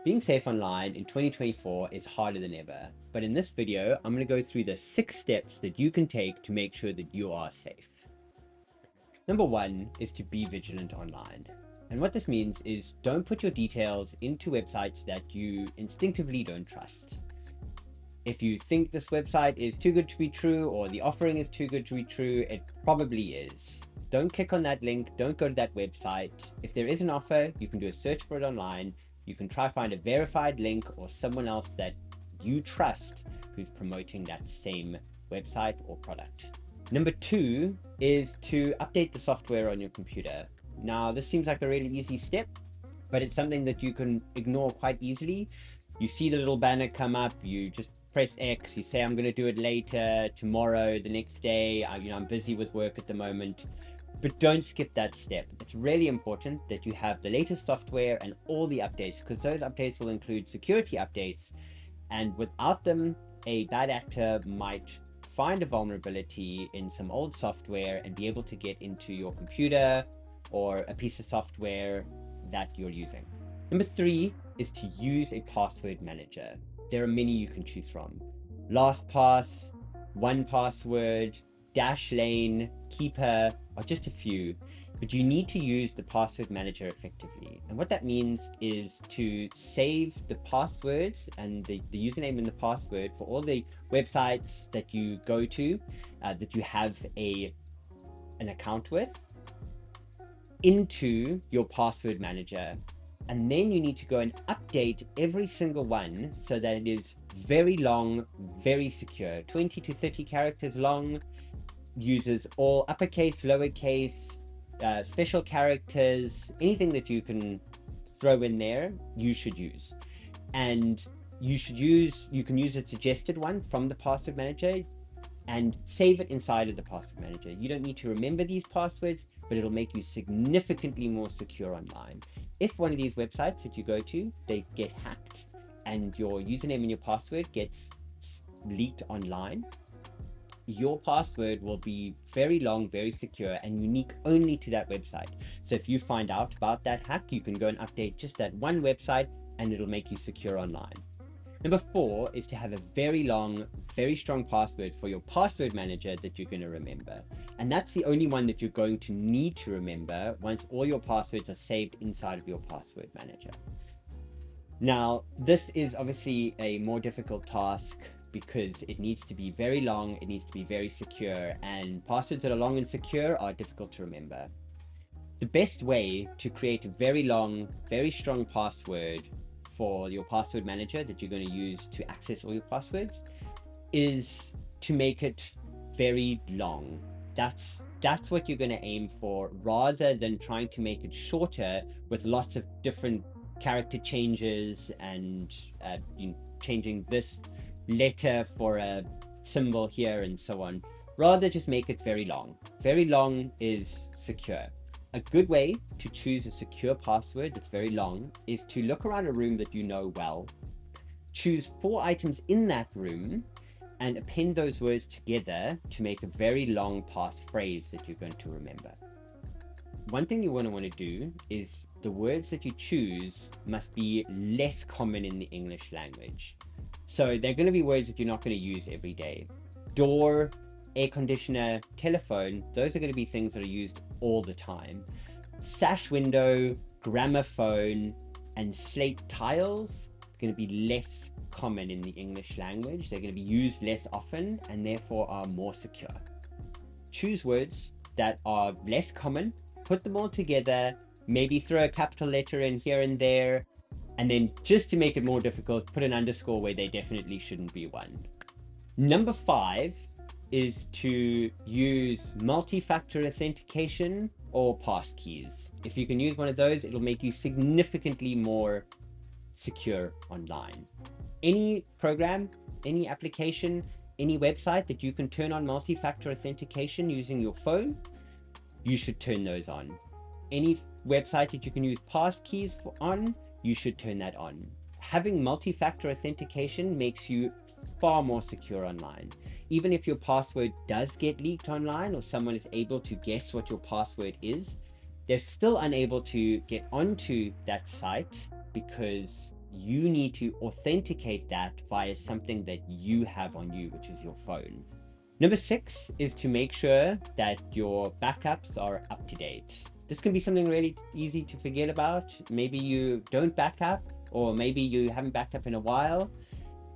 Being safe online in 2024 is harder than ever, but in this video, I'm going to go through the 6 steps that you can take to make sure that you are safe. Number 1 is to be vigilant online. And what this means is don't put your details into websites that you instinctively don't trust. If you think this website is too good to be true or the offering is too good to be true, it probably is. Don't click on that link, don't go to that website. If there is an offer, you can do a search for it online. You can try find a verified link or someone else that you trust who's promoting that same website or product. Number 2 is to update the software on your computer. Now, this seems like a really easy step, but it's something that you can ignore quite easily. You see the little banner come up, you just press X, you say, I'm going to do it later, tomorrow, the next day. I'm busy with work at the moment. But don't skip that step. It's really important that you have the latest software and all the updates, because those updates will include security updates. And without them, a bad actor might find a vulnerability in some old software and be able to get into your computer or a piece of software that you're using. Number 3 is to use a password manager. There are many you can choose from. LastPass, 1Password, Dashlane, Keeper are just a few, but you need to use the password manager effectively. And what that means is to save the passwords and the username and the password for all the websites that you go to, that you have an account with, into your password manager. And then you need to go and update every single one so that it is very long, very secure, 20 to 30 characters long, uses all uppercase, lowercase, special characters, anything that you can throw in there, you should use. And you can use a suggested one from the password manager and save it inside of the password manager. You don't need to remember these passwords, but it'll make you significantly more secure online. If one of these websites that you go to, they get hacked and your username and your password gets leaked online, your password will be very long, very secure, and unique only to that website. So if you find out about that hack, you can go and update just that one website and it'll make you secure online. Number 4 is to have a very long, very strong password for your password manager that you're going to remember. And that's the only one that you're going to need to remember once all your passwords are saved inside of your password manager. Now, this is obviously a more difficult task because it needs to be very long, it needs to be very secure, and passwords that are long and secure are difficult to remember. The best way to create a very long, very strong password for your password manager that you're going to use to access all your passwords is to make it very long. That's what you're going to aim for, rather than trying to make it shorter with lots of different character changes and changing this letter for a symbol here and so on. Rather, just make it very long. Very long is secure. A good way to choose a secure password that's very long is to look around a room that you know well, choose 4 items in that room, and append those words together to make a very long passphrase that you're going to remember. One thing you want to do is the words that you choose must be less common in the English language. So they're going to be words that you're not going to use every day. Door, air conditioner, telephone, those are going to be things that are used all the time. Sash window, gramophone, and slate tiles are going to be less common in the English language. They're going to be used less often and therefore are more secure. Choose words that are less common, put them all together, maybe throw a capital letter in here and there, and then just to make it more difficult, put an underscore where they definitely shouldn't be one. Number 5 is to use multi-factor authentication or passkeys. If you can use one of those, it'll make you significantly more secure online. Any program, any application, any website that you can turn on multi-factor authentication using your phone, you should turn those on. Any website that you can use passkeys on, you should turn that on. Having multi-factor authentication makes you far more secure online. Even if your password does get leaked online or someone is able to guess what your password is, they're still unable to get onto that site because you need to authenticate that via something that you have on you, which is your phone. Number 6 is to make sure that your backups are up to date. This can be something really easy to forget about. Maybe you don't back up, or maybe you haven't backed up in a while.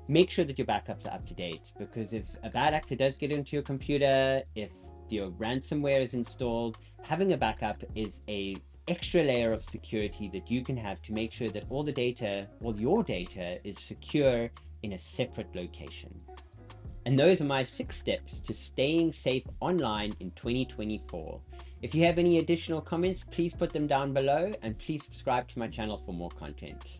Make sure that your backups are up to date, because if a bad actor does get into your computer, if your ransomware is installed, having a backup is a extra layer of security that you can have to make sure that all your data is secure in a separate location. And those are my 6 steps to staying safe online in 2024. If you have any additional comments, please put them down below, and please subscribe to my channel for more content.